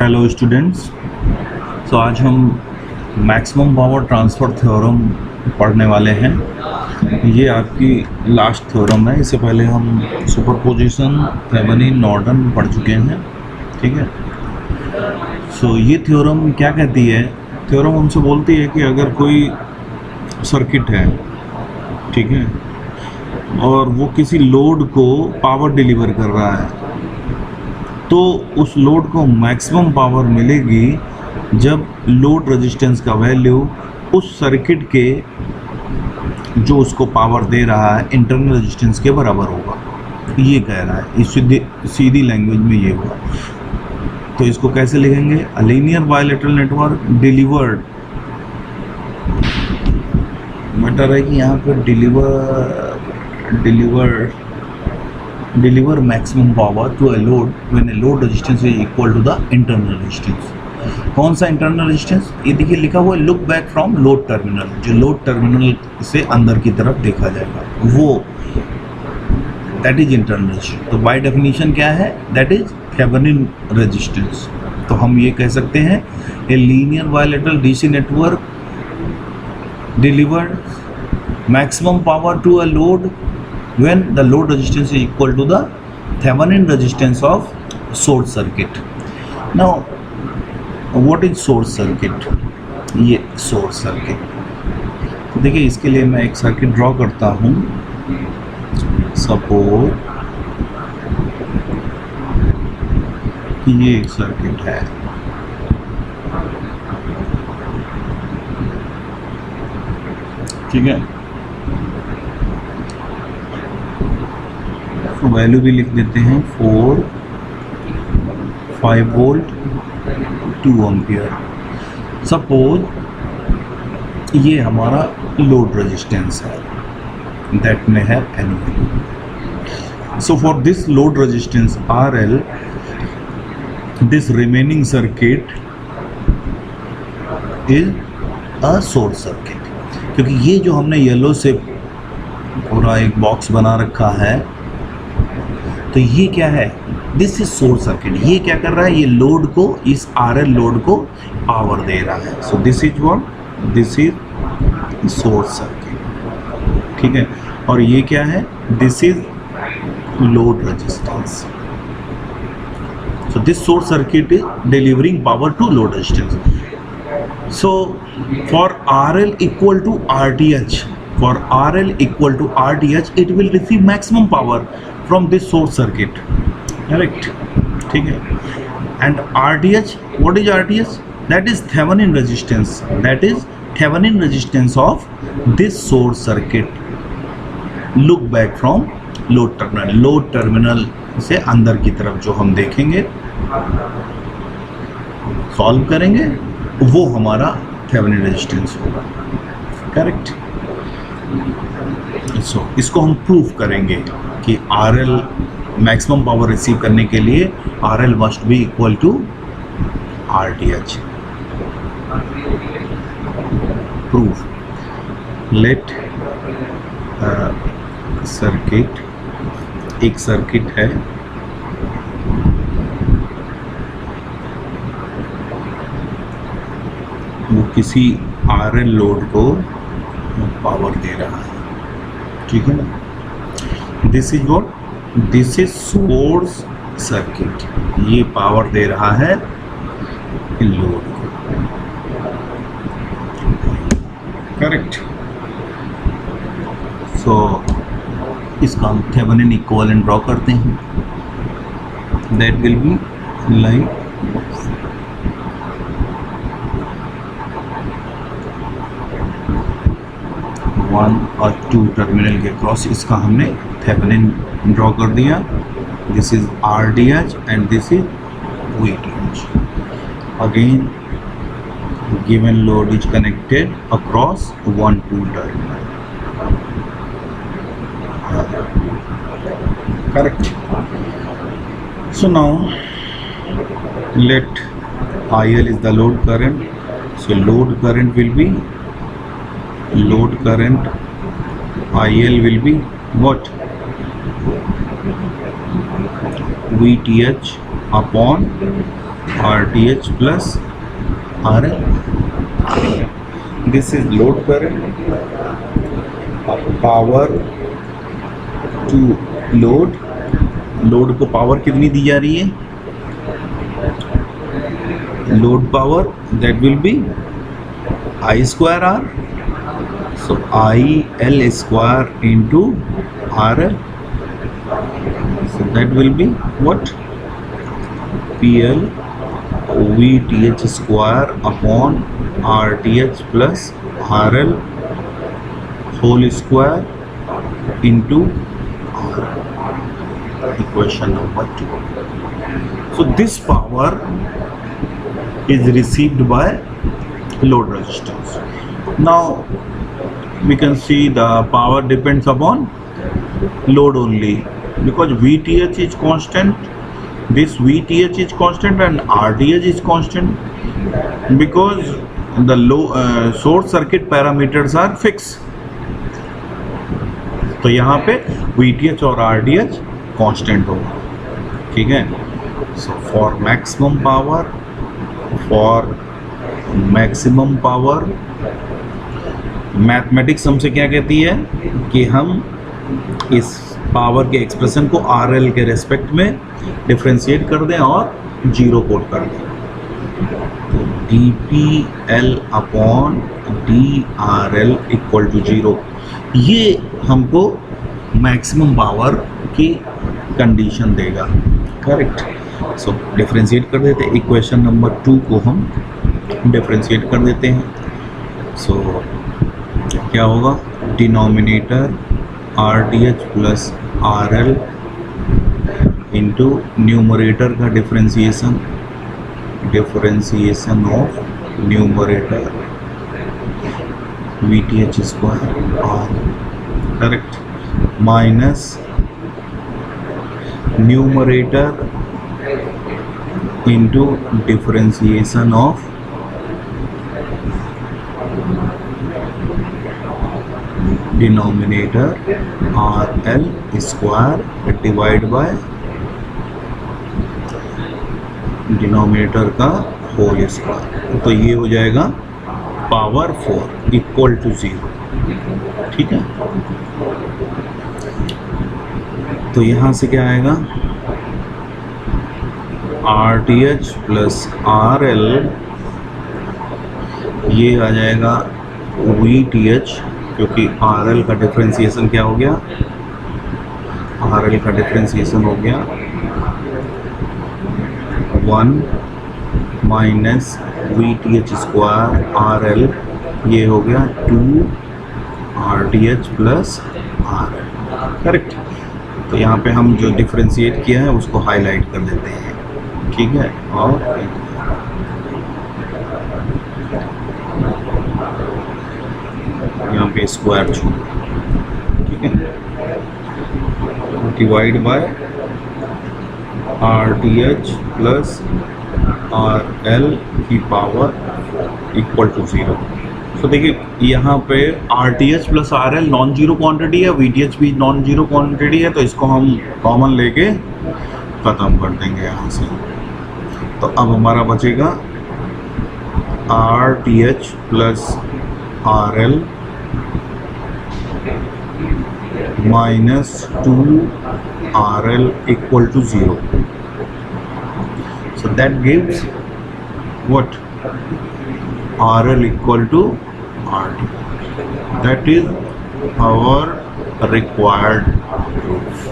Hello students. तो आज हम मैक्सिमम पावर ट्रांसफ़र थ्योरम पढ़ने वाले हैं। ये आपकी लास्ट थ्योरम है। इससे पहले हम सुपरपोजिशन, थेवेनिन, नॉर्टन पढ़ चुके हैं। ठीक है। सो ये थ्योरम क्या कहती है? थ्योरम हमसे बोलती है कि अगर कोई सर्किट है, ठीक है, और वो किसी लोड को पावर डिलीवर कर रहा है, तो उस लोड को मैक्सिमम पावर मिलेगी जब लोड रेजिस्टेंस का वैल्यू उस सर्किट के जो उसको पावर दे रहा है इंटरनल रेजिस्टेंस के बराबर होगा। ये कह रहा है, इस सीधी लैंग्वेज में ये हुआ। तो इसको कैसे लिखेंगे? A linear bilateral network delivered, better है कि यहाँ पर deliver maximum power to a load when a load resistance is equal to the internal resistance। कौन सा इंटरनल रेजिस्टेंस? ये देखिए लिखा हुआ है look back from load terminal, जो लोड टर्मिनल से अंदर की तरफ देखा जाएगा वो, दैट इज इंटरनल रेजिस्टेंस। तो बाय डेफिनेशन क्या है? That is Thevenin resistance. तो हम ये कह सकते हैं a linear bilateral DC network delivered maximum power to a load when the load resistance is equal to the Thevenin resistance of source circuit। Now what is source circuit? ये source circuit, तो देखिए इसके लिए मैं एक circuit draw करता हूँ। Suppose ये एक सर्किट है, ठीक है। वैल्यू भी लिख देते हैं 4, 5 वोल्ट, 2 एम्पियर। सपोज ये हमारा लोड रेजिस्टेंस है, दैट में है any. So for this load resistance RL, this remaining circuit is a source circuit. क्योंकि ये जो हमने येलो से पूरा एक बॉक्स बना रखा है, तो ये क्या है? This is source circuit. ये क्या कर रहा है? ये लोड को, इस RL लोड को पावर दे रहा है। So this is what? This is source circuit, ठीक है। और ये क्या है? This is load resistance. So this source circuit is delivering power to load resistance. So for RL equal to RTH, for RL equal to RTH, it will receive maximum power from this source circuit, correct? ठीक है। And RTH, what is RTH? That is Thevenin resistance, that is Thevenin resistance of this source circuit look back from load terminal। Load terminal से अंदर की तरफ जो हम देखेंगे, solve करेंगे, वो हमारा Thevenin रेजिस्टेंस होगा, करेक्ट। सो इसको हम प्रूफ करेंगे कि RL मैक्सिमम पावर रिसीव करने के लिए RL must be equal to RTH। Proof, let circuit, एक सर्किट है, वो किसी RL लोड को पावर दे रहा है, ठीक है ना। This is what? This is source circuit. ये पावर दे रहा है लोड को, करेक्ट। सो इसका हम थेवेनिन इक्विवेलेंट ड्रॉ करते हैं। दैट विल बी लाइक 1 और 2 टर्मिनल के क्रॉस इसका हमने थेवेनिन ड्रॉ कर दिया। This is RTH and this is VTH। Again given load is connected across 1, 2 terminal, correct. So now let IL is the load current, so load current will be, load current IL will be what? VTH upon RTH plus RL. This is load current, power to load को power कितनी दी जा रही है? Load power that will be I square R. So IL square into RL. So that will be what? PL VTH square upon RTH plus RL whole square into R. Equation number 2. So this power is received by load resistance. Now we can see the power depends upon load only, because VTH is constant, this VTH is constant and RTH is constant, because the source circuit parameters are fixed. तो यहाँ पे VTH और RTH constant होगा, ठीक है. So for maximum power mathematics हमसे क्या कहती है कि हम इस पावर के एक्सप्रेशन को RL के रेस्पेक्ट में डिफ्रेंशिएट कर दें और जीरो कोट कर दें. तो DPL upon DRL equal to zero, ये हमको मैक्सिमम पावर की कंडीशन देगा. करेक्ट. सो डिफ्रेंशिएट कर देते हैं. इक्वेशन नंबर 2 को हम डिफ्रेंशिएट कर देते हैं. सो क्या होगा? Denominator RTH plus RL into numerator का differentiation of numerator VTH square R. Correct. Minus numerator into differentiation of denominator RL square divide by denominator का होल स्क्वायर. तो ये हो जाएगा पावर 4 इक्वल टू 0. ठीक है. तो यहाँ से क्या आएगा? RTH प्लस RL, ये आ जाएगा VTH, क्योंकि RL का डिफरेंशिएशन क्या हो गया? RL का डिफरेंशिएशन हो गया 1 माइनस VTH स्क्वायर RL, ये हो गया 2 RTH प्लस RL. करेक्ट. तो यहाँ पे हम जो डिफरेंशिएट किया है उसको हाईलाइट कर देते हैं. ठीक है. और यहाँ पे स्क्वायर छोड़. ठीक है. Divide by RTH plus RL की पावर इक्वल टू 0. तो देखिए यहाँ पे RTH plus RL non zero quantity है, VTH भी नॉन जीरो क्वांटिटी है, तो इसको हम कॉमन लेके ख़त्म कर देंगे यहाँ से. तो अब हमारा बचेगा RTH plus RL minus 2 RL equal to 0. So that gives what? RL equal to RT. That is our required proof.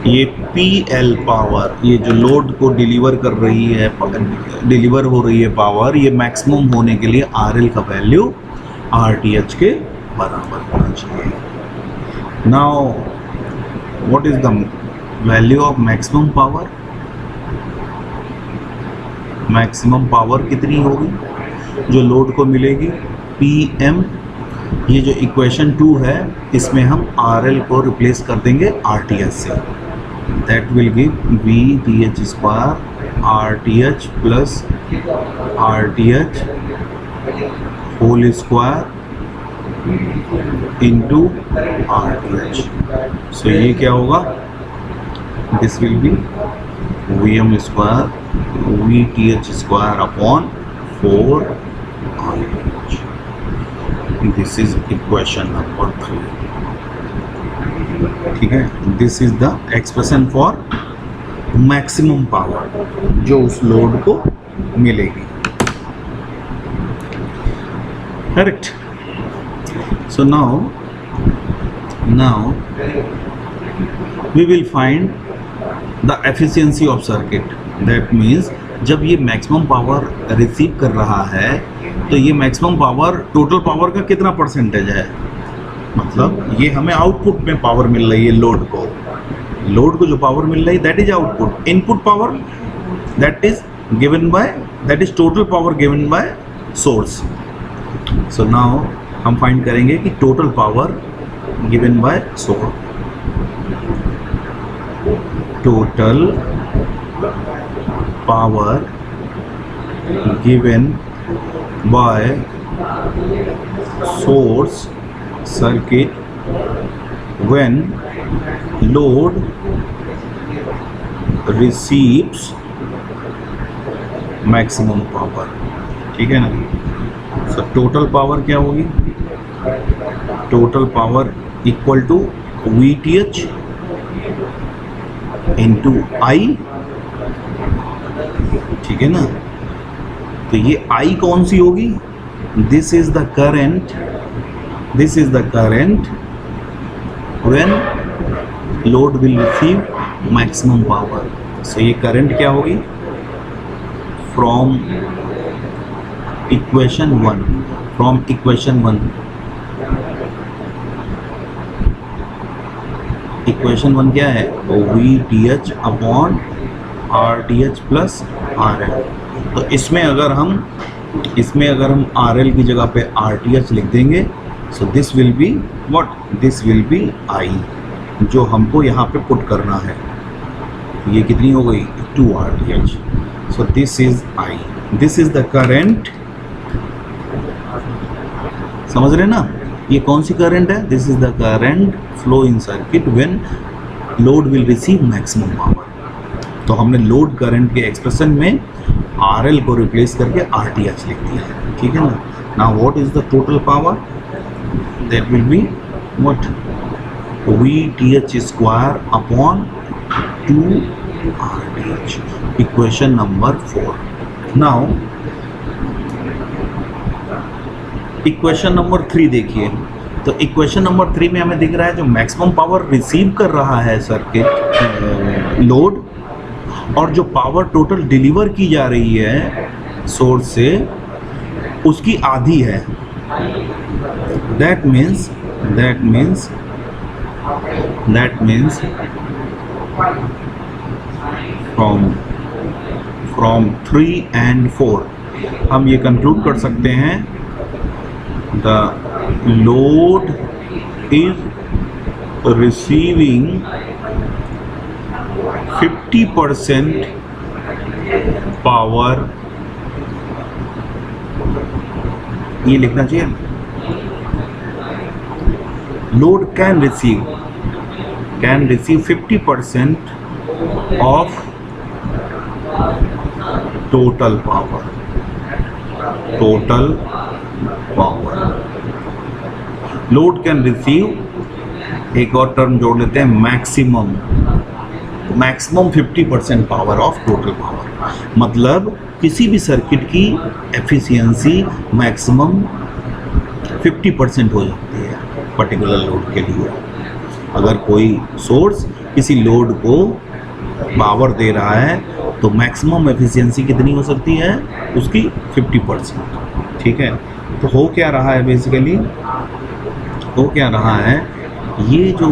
ये PL पावर, ये जो लोड को डिलीवर कर रही है, डिलीवर हो रही है पावर, ये मैक्सिमम होने के लिए RL का वैल्यू RTH के बराबर होना चाहिए. Now what is the value of maximum power? Maximum power कितनी होगी जो लोड को मिलेगी? PM. ये जो इक्वेशन 2 है इसमें हम RL को रिप्लेस कर देंगे RTH से. That will give VTH square RTH plus RTH whole square into RTH. So ये क्या होगा? this will be Vm square Vth square upon 4 RTh. This is equation number 3. ठीक है, this is the expression for maximum power जो उस load को मिलेगी. Correct. So now we will find the efficiency of circuit. That means जब ये maximum power receive कर रहा है तो ये मैक्सिमम पावर टोटल पावर का कितना परसेंटेज है. मतलब ये हमें आउटपुट में पावर मिल रही है, लोड को जो पावर मिल रही है that is output. Input power that is given by, that is total power given by source. So now हम फाइंड करेंगे कि total power given by source. Total power given by source circuit when load receives maximum power. ठीक है ना. So total power क्या होगी? Total power equal to Vth into I. ठीक है ना. तो ये I कौन सी होगी? This is the current when load will receive maximum power. So ये current क्या होगी? From equation 1 क्या है? Vth upon Rth plus RL. तो इसमें अगर हम RL की जगह पे Rth लिख देंगे, so this will be what? This will be I जो हमको यहाँ पे पुट करना है. ये कितनी हो गई? 2 RTh. So this is I. This is the current. समझ रहे ना? ये कौन सी करंट है? This is the current flow in circuit when load will receive maximum power. तो हमने लोड करंट के एक्सप्रेशन में RL को रिप्लेस करके RTh लिख दिया है. ठीक है ना. Now what is the total power? That will be what? Vth square upon 2 RTh. Equation number 4. Now equation number 3 देखिए. तो equation number 3 में हमें दिख रहा है जो मैक्सिमम पावर रिसीव कर रहा है सर्किट लोड, और जो पावर टोटल डिलीवर की जा रही है सोर्स से उसकी आधी है. That means from 3 and 4 हम ये कंक्लूड कर सकते हैं the load is receiving 50% power. ये लिखना चाहिए. Load can receive 50% of total power. Load can receive, एक और टर्म जोड़ लेते हैं, maximum 50% power of total power. मतलब किसी भी सर्किट की एफिशिएंसी मैक्सिमम 50% हो जाती है पर्टिकुलर लोड के लिए. अगर कोई सोर्स किसी लोड को पावर दे रहा है तो मैक्सिमम एफिशिएंसी कितनी हो सकती है उसकी? 50%. ठीक है. तो हो क्या रहा है बेसिकली? ये जो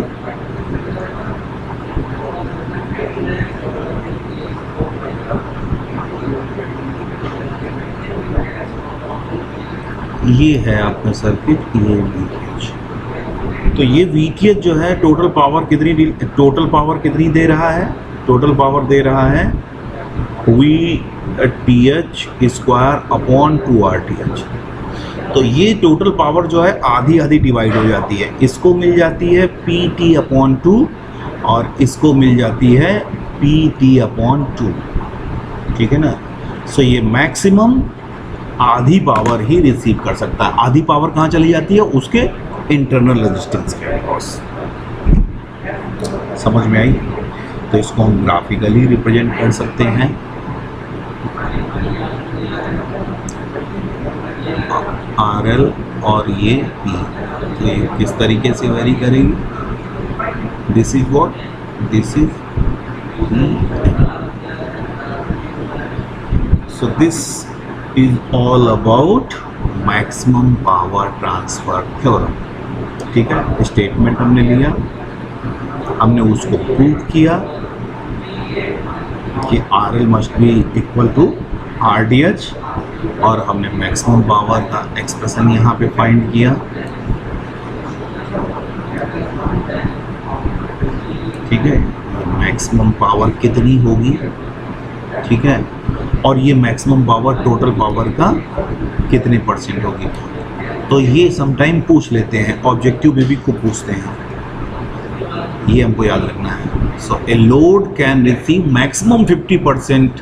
ये है आपका सर्किट, ये वीटीएच. तो ये वीटीएच जो है टोटल पावर कितनी दे रहा है? टोटल पावर दे रहा है Vth स्क्वायर अपॉन 2 RTh. तो ये टोटल पावर जो है आधी डिवाइड हो जाती है. इसको मिल जाती है PT अपॉन 2 और इसको मिल जाती है PT/2, ठीक है ना। सो ये मैक्सिमम आधी पावर ही रिसीव कर सकता है। आधी पावर कहाँ चली जाती है? उसके इंटरनल रेजिस्टेंस के अक्रॉस। समझ में आई? तो इसको हम ग्राफिकली रिप्रेजेंट कर सकते हैं। RL और ये P, तो ये किस तरीके से वेरी करेंगे? This is what, this is so this is all about maximum power transfer theorem. ठीक है, स्टेटमेंट हमने लिया, हमने उसको प्रूव किया कि RL must be equal to RTH, और हमने मैक्सिमम पावर का एक्सप्रेशन यहाँ पे फाइंड किया। ठीक है, मैक्सिमम पावर कितनी होगी? ठीक है, और ये मैक्सिमम पावर टोटल पावर का कितने % होगी? तो ये समटाइम पूछ लेते हैं, ऑब्जेक्टिव में भी खूब पूछते हैं, ये हमको याद रखना है। So a load can receive maximum 50%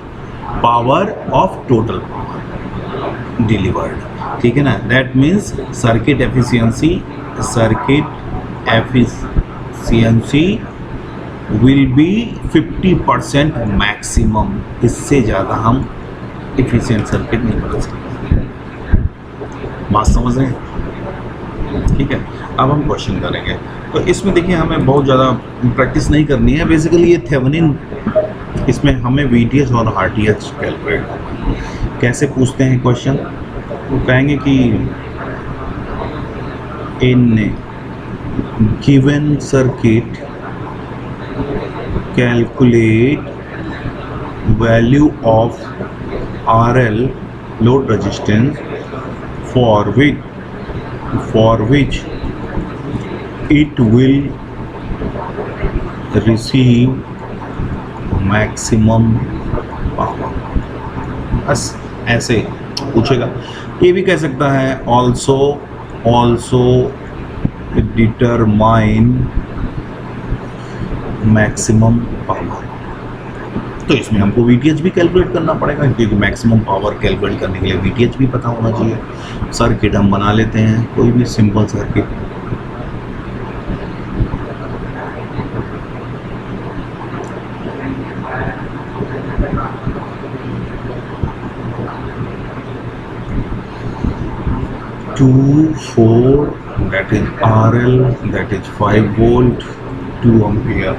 power of total power delivered. ठीक है ना, that means circuit efficiency will be 50% maximum. इससे ज़्यादा हम एफिशिएंट सर्किट नहीं बना सकते। बात समझ रहे हैं? ठीक है, अब हम क्वेश्चन करेंगे। तो इसमें देखिए हमें बहुत ज़्यादा प्रैक्टिस नहीं करनी है। बेसिकली ये थेवेनिन, इसमें हमें VTH और RTH कैलकुलेट करना है। कैसे पूछते हैं क्वेश्चन? वो कहेंगे कि in given circuit calculate value of RL load resistance for which it will receive maximum power। बस ऐसे पूछेगा। ये भी कह सकता है also determine maximum power। तो इसमें हमको VTH भी कैलकुलेट करना पड़ेगा, क्योंकि मैक्सिमम पावर कैलकुलेट करने के लिए VTH भी पता होना चाहिए। सर्किट हम बना लेते हैं, कोई भी simple circuit. Two 4 that is RL, that is 5 volt, 2 ampere।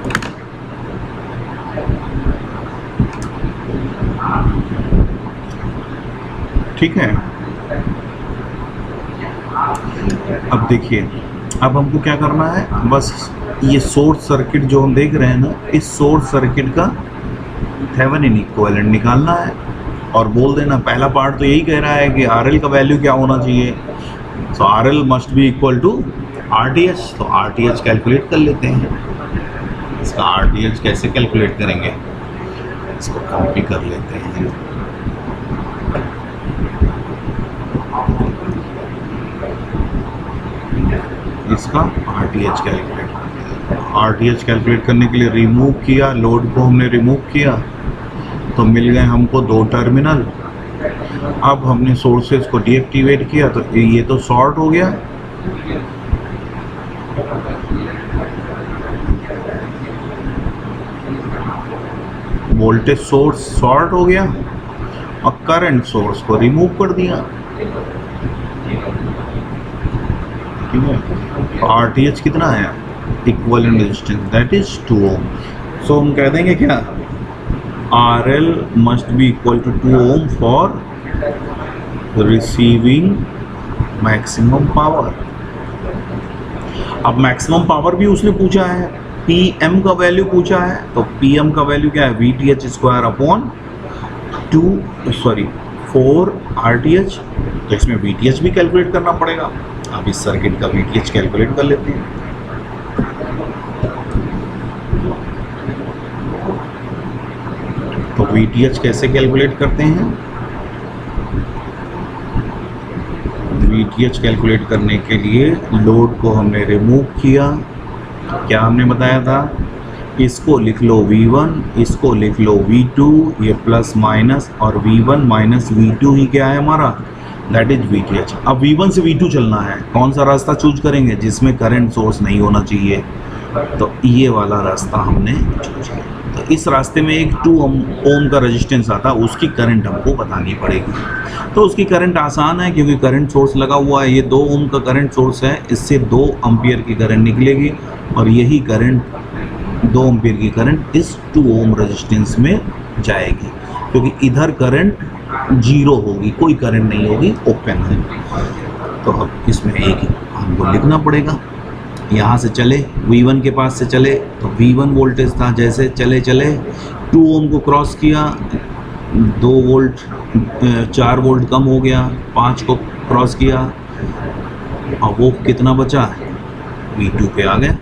ठीक है, अब देखिए, अब हमको क्या करना है? बस ये सोर्स सर्किट जो हम देख रहे हैं ना, इस सोर्स सर्किट का थेवेनिन इक्विवेलेंट निकालना है और बोल देना। पहला पार्ट तो यही कह रहा है कि RL का वैल्यू क्या होना चाहिए। So RL must be equal to RTH। तो RTH कैलकुलेट कर लेते हैं। इसका RTH कैसे कैलकुलेट करेंगे? इसको कॉपी कर लेते हैं। इसका RTH कैलकुलेट करने के लिए रिमूव किया, लोड को हमने रिमूव किया तो मिल गए हमको 2 टर्मिनल। अब हमने सोर्सेज को डीएक्टिवेट किया तो ये तो शॉर्ट हो गया। वोल्टेज सोर्स शॉर्ट हो गया और करंट सोर्स को रिमूव कर दिया। ठीक है, RTH कितना है? Equivalent resistance that is 2 ohm. So हम कह देंगे क्या? RL must be equal to 2 ohm for receiving maximum power. अब मैक्सिमम पावर भी उसने पूछा है, PM का वैल्यू पूछा है। तो PM का वैल्यू क्या है? VTH² 4 RTH। तो इसमें VTH भी कैलकुलेट करना पड़ेगा। अब इस सर्किट का VTH कैलकुलेट कर लेते हैं। तो VTH कैसे कैलकुलेट करते हैं? VTH कैलकुलेट करने के लिए लोड को हमने रिमूव किया। क्या हमने बताया था इसको लिख लो V1, इसको लिख लो V2, ये प्लस माइनस, और V1 माइनस V2 ही क्या है हमारा, दैट इज VTH। अब V1 से V2 चलना है, कौन सा रास्ता चूज करेंगे, जिसमें करंट सोर्स नहीं होना चाहिए, तो ये वाला रास्ता हमने चूज किया। तो इस रास्ते में एक 2 ओम का रेजिस्टेंस आता है, उसकी करंट हमको बतानी पड़ेगी। तो उसकी करंट आसान है, क्योंकि करंट सोर्स लगा हुआ है, ये 2 ओम का करंट सोर्स है, इससे 2 एम्पियर की करंट निकलेगी, और यही करंट 2 एम्पियर की करंट इस 2 ओम रेजिस्टेंस में जाएगी, क्योंकि इधर करंट 0 होगी, कोई करंट नहीं होगी, ओपन है। तो अब इसमें एक हमको लिखना पड़ेगा, यहाँ से चले V1 के पास से चले, तो V1 वोल्टेज था, जैसे चले चले 2 ओम को क्रॉस किया, 2 वोल्ट 4 वोल्ट कम हो गया, 5 को क्रॉस किया, और वो कितना बचा, V2 पे आ गया।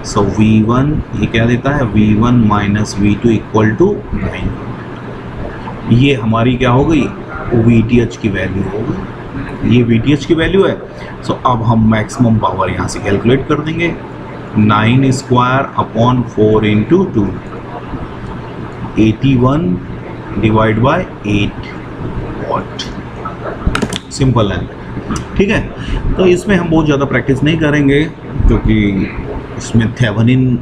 सो V1 ये क्या देता है, V1 minus V2 equal to 9। ये हमारी क्या हो गई, VTH की वैल्यू हो गई, ये VTH की वैल्यू है। सो अब हम मैक्सिमम पावर यहाँ से कैलकुलेट कर देंगे, 9 square upon 4 into 2, 81 divide by 8 what. Simple है, ठीक है। तो इसमें हम बहुत ज़्यादा प्रैक्टिस नहीं करेंगे, क्योंकि इसमें थेवेनिन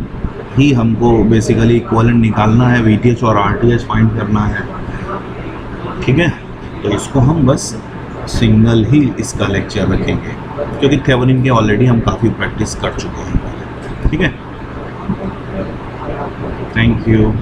ही हमको बेसिकली इक्विवेलेंट निकालना है, VTH और RTH फाइंड करना है, ठीक है। तो इसको हम बस सिंगल ही इसका लेक्चर रखेंगे, क्योंकि थेवेनिन के ऑलरेडी हम काफ़ी प्रैक्टिस कर चुके हैं, ठीक है। Thank you.